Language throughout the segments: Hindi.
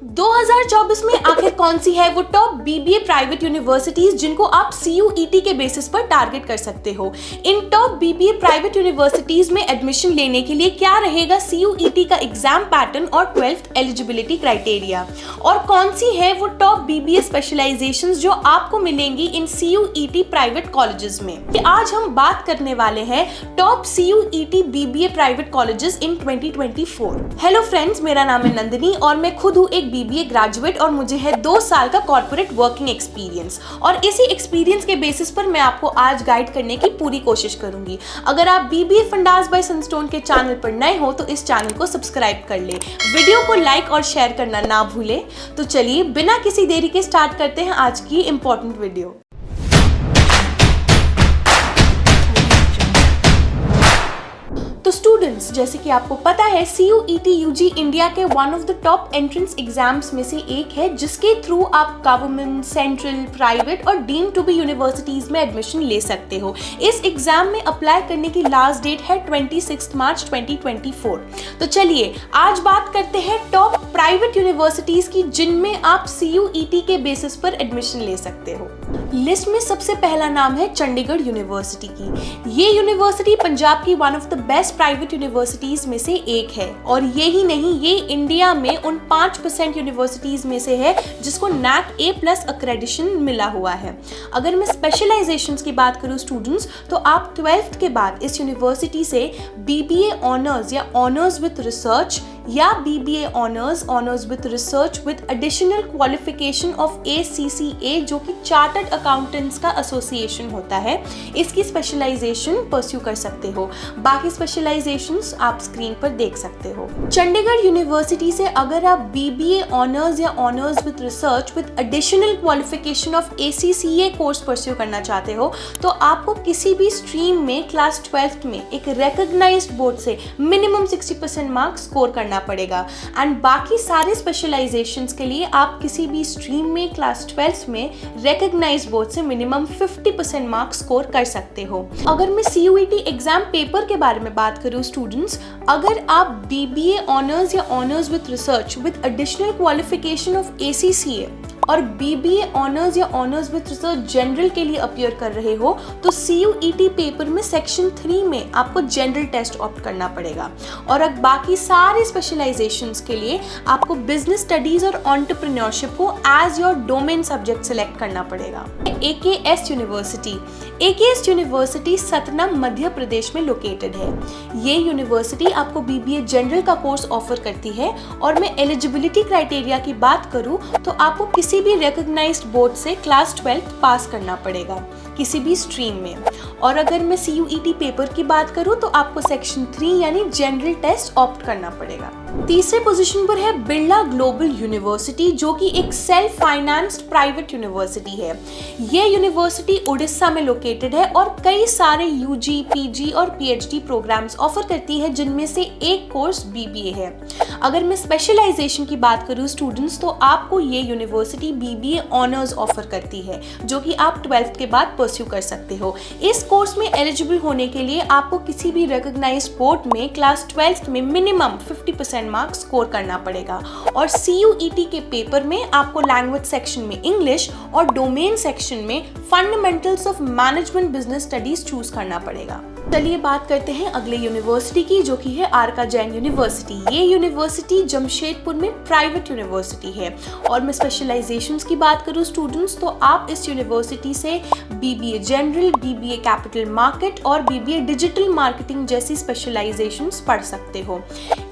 2024 में आखिर कौन सी है वो टॉप बीबीए प्राइवेट यूनिवर्सिटीज जिनको आप CUET के बेसिस पर टारगेट कर सकते हो। इन टॉप बीबीए प्राइवेट यूनिवर्सिटीज में एडमिशन लेने के लिए क्या रहेगा CUET का एग्जाम पैटर्न और 12th एलिजिबिलिटी क्राइटेरिया, और कौन सी है वो टॉप बीबीए स्पेशलाइजेशंस जो आपको मिलेंगी इन CUET प्राइवेट कॉलेजेस में। आज हम बात करने वाले हैं top CUET BBA private colleges in 2024। Hello friends, मेरा नाम है नंदिनी और मैं खुद हूँ एक बीबीए ग्रेजुएट और मुझे है 2 साल का कॉर्पोरेट वर्किंग एक्सपीरियंस, और इसी एक्सपीरियंस के बेसिस पर मैं आपको आज गाइड करने की पूरी कोशिश करूंगी। अगर आप बीबीए फंडास बाय सनस्टोन के चैनल पर नए हो तो इस चैनल को सब्सक्राइब कर ले, वीडियो को लाइक और शेयर करना ना भूले। तो चलिए बिना किसी देरी के स्टार्ट करते हैं आज की इंपॉर्टेंट वीडियो। तो स्टूडेंट्स, जैसे कि आपको पता है CUET UG इंडिया के one of the top entrance exams में से एक है जिसके थ्रू आप गवर्नमेंट, सेंट्रल, प्राइवेट और डीम टू बी यूनिवर्सिटीज में एडमिशन ले सकते हो। इस एग्जाम में अप्लाई करने की लास्ट डेट है 26 मार्च 2024। तो चलिए आज बात करते हैं टॉप प्राइवेट यूनिवर्सिटीज की जिनमें आप CUET के बेसिस पर एडमिशन ले सकते हो। लिस्ट में सबसे पहला नाम है चंडीगढ़ यूनिवर्सिटी की। ये यूनिवर्सिटी पंजाब की one of the best private universities में से एक है, और ये ही नहीं, ये इंडिया में उन 5% यूनिवर्सिटीज में से है जिसको NAC A+ अक्रेडिशन मिला हुआ है। अगर मैं स्पेशलाइजेशंस की बात करूं स्टूडेंट्स, तो आप 12th के बाद इस यूनिवर्सिटी से BBA ऑनर्स या ऑनर्स विद रिसर्च या BBA honours with research with additional qualification of ACCA, जो कि चार्टर्ड अकाउंटेंट्स का एसोसिएशन होता है, इसकी स्पेशलाइजेशन परस्यू कर सकते हो। बाकी स्पेशलाइजेशंस आप स्क्रीन पर देख सकते हो। चंडीगढ़ यूनिवर्सिटी से अगर आप BBA ऑनर्स या honours with research with additional qualification of ACCA course pursue करना चाहते हो तो आपको किसी भी स्ट्रीम में क्लास 12th में एक रिकॉग्नाइज्ड बोर्ड से मिनिमम 60% मार्क्स स्कोर करना पड़ेगा। एंड बाकी सारे स्पेशलाइजेशंस के लिए आप किसी भी स्ट्रीम में क्लास 12th में रिकॉग्नाइज्ड बोर्ड से मिनिमम 50% मार्क्स स्कोर कर सकते हो। अगर मैं CUET एग्जाम पेपर के बारे में बात करूं स्टूडेंट्स, अगर आप BBA ऑनर्स या honours with research with additional qualification of ACCA और BBA ऑनर्स या ऑनर्स विद रिसर्च जनरल के लिए अपीयर कर रहे हो तो CUET पेपर में सेक्शन 3 में आपको जनरल टेस्ट ऑप्ट करना पड़ेगा। और अब बाकी सारे स्पेशलाइजेशंस के लिए आपको बिजनेस स्टडीज और एंटरप्रेन्योरशिप को as your domain subject select करना पड़ेगा। AKS यूनिवर्सिटी सतना मध्य प्रदेश में लोकेटेड है। ये यूनिवर्सिटी आपको BBA जनरल का कोर्स ऑफर करती है, और मैं एलिजिबिलिटी क्राइटेरिया की बात करूं तो आपको किसी भी रिकॉग्नाइज्ड बोर्ड से क्लास 12th पास करना पड़ेगा किसी भी स्ट्रीम में। और अगर मैं CUET पेपर की बात करूं तो आपको सेक्शन 3 यानी जनरल टेस्ट ऑप्ट करना पड़ेगा। तीसरे पोजीशन पर है बिरला ग्लोबल यूनिवर्सिटी, जो कि एक सेल्फ फाइनेंस्ड प्राइवेट यूनिवर्सिटी है। ये यूनिवर्सिटी उड़ीसा में लोकेटेड है और कई सारे UG, PG और PhD प्रोग्राम्स ऑफर करती है, जिनमें से एक कोर्स BBA है। अगर मैं स्पेशलाइजेशन की बात करूं स्टूडेंट्स, तो आपको ये यूनिवर्सिटी BBA ऑनर्स ऑफर करती है, जो कि आप 12th के बाद परस्यू कर सकते हो। इस कोर्स में एलिजिबल होने के लिए आपको किसी भी रिकॉग्नाइज्ड बोर्ड में क्लास 12th में मिनिमम 50% मार्क्स स्कोर करना पड़ेगा। और CUET के पेपर में आपको लैंग्वेज सेक्शन में इंग्लिश और डोमेन सेक्शन में fundamentals of management business studies choose करना पड़ेगा। चलिए बात करते हैं अगले यूनिवर्सिटी की, जो कि है आरका जैन यूनिवर्सिटी। ये यूनिवर्सिटी जमशेदपुर में प्राइवेट यूनिवर्सिटी है। और मैं स्पेशलाइजेशंस की बात करूं स्टूडेंट्स, तो आप इस यूनिवर्सिटी से BBA general, BBA capital market और BBA डिजिटल मार्केटिंग जैसी स्पेशलाइजेशंस पढ़ सकते हो।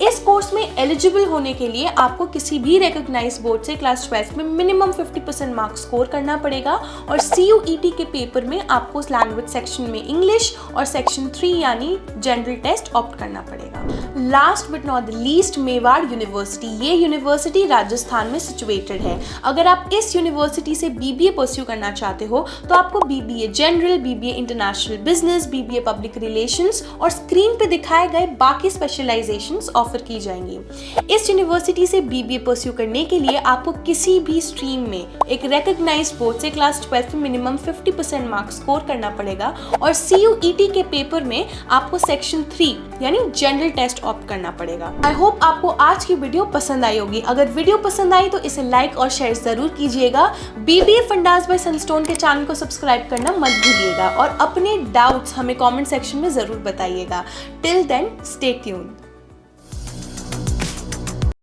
इस कोर्स में एलिजिबल होने के लिए आपको किसी भी रिकॉग्नाइज्ड बोर्ड से क्लास 12th में मिनिमम 50% मार्क्स स्कोर करना पड़ेगा। और CUET के पेपर में आपको लैंग्वेज सेक्शन में इंग्लिश और सेक्शन 3 यानी जनरल टेस्ट ऑप्ट करना पड़ेगा। Last but not the least, Mewar university. ये यूनिवर्सिटी राजस्थान में सिचुएटेड है। अगर आप इस यूनिवर्सिटी से BBA परस्यू करना चाहते हो तो आपको BBA general, BBA international business, BBA public relations और स्क्रीन पे दिखाए गए बाकी स्पेशलाइजेशंस ऑफर ऑफर की जाएंगी। इस यूनिवर्सिटी से BBA परस्यू करने के लिए आपको किसी भी स्ट्रीम में एक रिकॉग्नाइज्ड बोर्ड से क्लास 12 में मिनिमम 50% मार्क्स स्कोर करना पड़ेगा और CUET के पेपर में आपको सेक्शन 3 यानी जनरल टेस्ट ऑप्ट करना पड़ेगा। आई होप आपको आज की वीडियो पसंद आई होगी। अगर वीडियो पसंद आई तो इसे लाइक और शेयर जरूर कीजिएगा। BBA फंडास बाय सनस्टोन के चैनल को सब्सक्राइब करना मत भूलिएगा और अपने डाउट्स हमें कमेंट सेक्शन में जरूर बताइएगा। Till then stay tuned.